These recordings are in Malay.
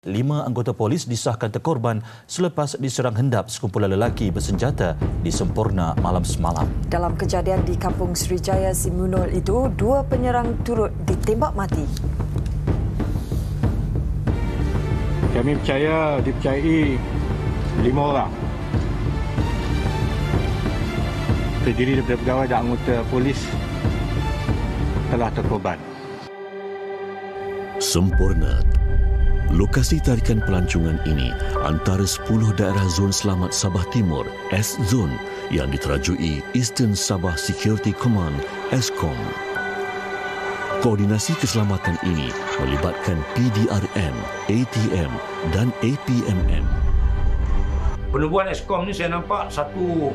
5 anggota polis disahkan terkorban selepas diserang hendap sekumpulan lelaki bersenjata di Semporna malam semalam. Dalam kejadian di Kampung Srijaya Simunul itu, 2 penyerang turut ditembak mati. Kami dipercayai 5 orang. Terdiri daripada pegawai dan anggota polis telah terkorban. Semporna. Lokasi tarikan pelancongan ini antara 10 daerah Zon Selamat Sabah Timur (S-Zone) yang diterajui Eastern Sabah Security Command (ESCOM). Koordinasi keselamatan ini melibatkan PDRM, ATM dan APMM. Penubuhan ESCOM ini saya nampak satu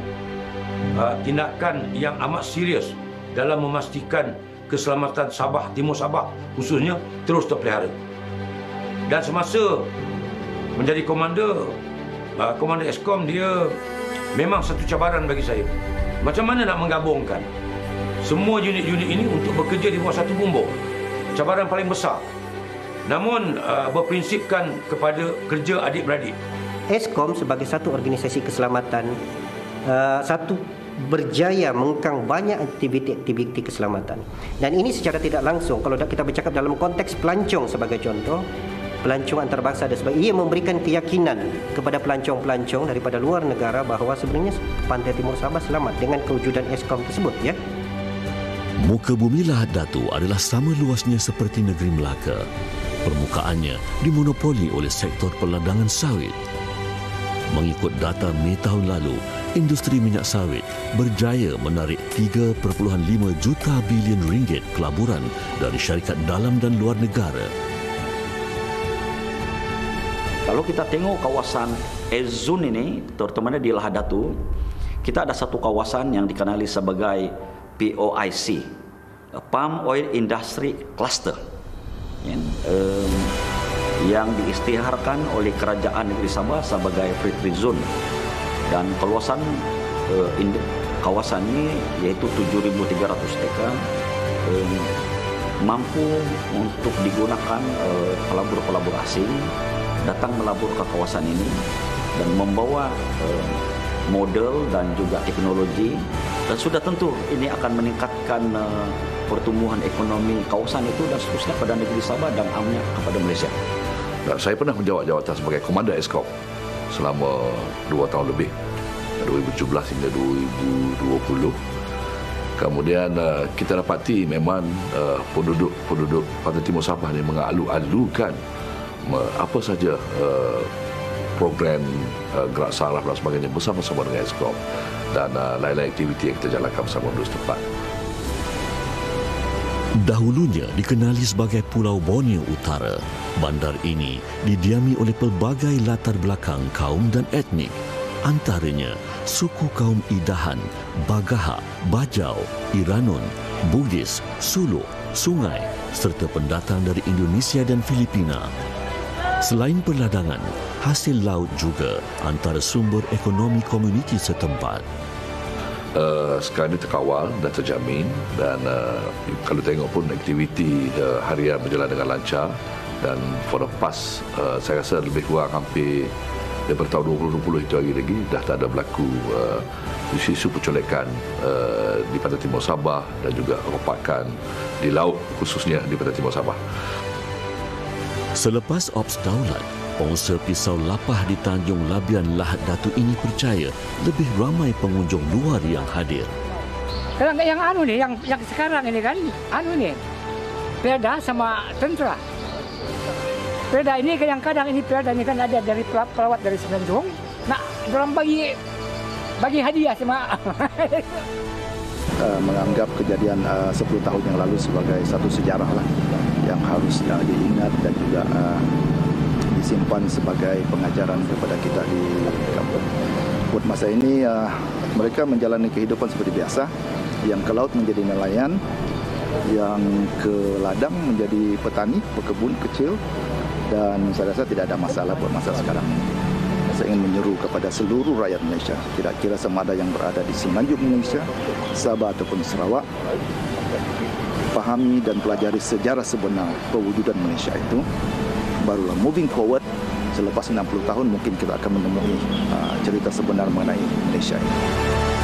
tindakan yang amat serius dalam memastikan keselamatan Sabah, Timur Sabah khususnya terus terpelihara. Dan semasa menjadi komander ESCOM, dia memang satu cabaran bagi saya. Macam mana nak menggabungkan semua unit-unit ini untuk bekerja di bawah satu bumbung? Cabaran paling besar. Namun berprinsipkan kepada kerja adik-beradik. ESCOM sebagai satu organisasi keselamatan berjaya mengekang banyak aktiviti keselamatan. Dan ini secara tidak langsung, kalau kita bercakap dalam konteks pelancong sebagai contoh, pelancong antarabangsa dan sebagainya, ia memberikan keyakinan kepada pelancong-pelancong daripada luar negara bahawa sebenarnya pantai Timur Sabah selamat dengan kewujudan ESCOM tersebut, ya. Muka bumi Lahad Datu adalah sama luasnya seperti negeri Melaka. Permukaannya dimonopoli oleh sektor perladangan sawit. Mengikut data Mei tahun lalu, industri minyak sawit berjaya menarik 3.5 juta bilion ringgit pelaburan dari syarikat dalam dan luar negara. Kalau kita tengok kawasan S-Zone ini, terutama di Lahad Datu, kita ada satu kawasan yang dikenali sebagai POIC, Palm Oil Industry Cluster, yang diisytiharkan oleh Kerajaan Negeri Sabah sebagai Free Trade Zone. Dan kawasan ini yaitu 7.300 hektar mampu untuk digunakan pelabur-pelabur asing datang melabur ke kawasan ini dan membawa model dan juga teknologi, dan sudah tentu ini akan meningkatkan pertumbuhan ekonomi kawasan itu dan seterusnya pada negeri Sabah dan amnya kepada Malaysia. Dan saya pernah menjawab jawatan sebagai komander ESCOM selama 2 tahun lebih, 2017 hingga 2020. Kemudian kita dapati memang penduduk Pantai Timur Sabah ini mengalu-alukan apa saja program gerak saraf dan sebagainya bersama-sama dengan ESCOM dan lain-lain aktiviti yang kita jalankan bersama penduduk setempat. Dahulunya dikenali sebagai Pulau Borneo Utara, bandar ini didiami oleh pelbagai latar belakang kaum dan etnik, antaranya suku kaum Idahan, Bagaha, Bajau, Iranun, Bugis, Sulu, Sungai serta pendatang dari Indonesia dan Filipina. Selain perladangan, hasil laut juga antara sumber ekonomi komuniti setempat. Sekarang ini terkawal dan terjamin, dan kalau tengok pun aktiviti harian berjalan dengan lancar, dan for the past saya rasa lebih kurang hampir daripada tahun 2020 itu lagi dah tak ada berlaku isu-isu pencolekan di Pantai Timur Sabah dan juga rompakan di laut khususnya di Pantai Timur Sabah. Selepas Ops Daulat, pengusaha pisau lapah di Tanjung Labian Lahad Datu ini percaya lebih ramai pengunjung luar yang hadir. Yang sekarang ini kan, Perda sama tentera. Perda ini kadang-kadang ini Perda ini kan ada dari pelawat dari Semenanjung. Nak dorang bagi hadiah sama. Menganggap kejadian 10 tahun yang lalu sebagai satu sejarah lah yang harus diingat dan juga disimpan sebagai pengajaran kepada kita di kampung. Buat masa ini mereka menjalani kehidupan seperti biasa, yang ke laut menjadi nelayan, yang ke ladang menjadi petani, pekebun kecil, dan saya rasa tidak ada masalah buat masa sekarang ini. Saya ingin menyeru kepada seluruh rakyat Malaysia, tidak kira sama ada yang berada di Semenanjung Malaysia, Sabah ataupun Sarawak, pahami dan pelajari sejarah sebenar pewujudan Malaysia itu, barulah moving forward selepas 60 tahun mungkin kita akan menemui cerita sebenar mengenai Indonesia ini.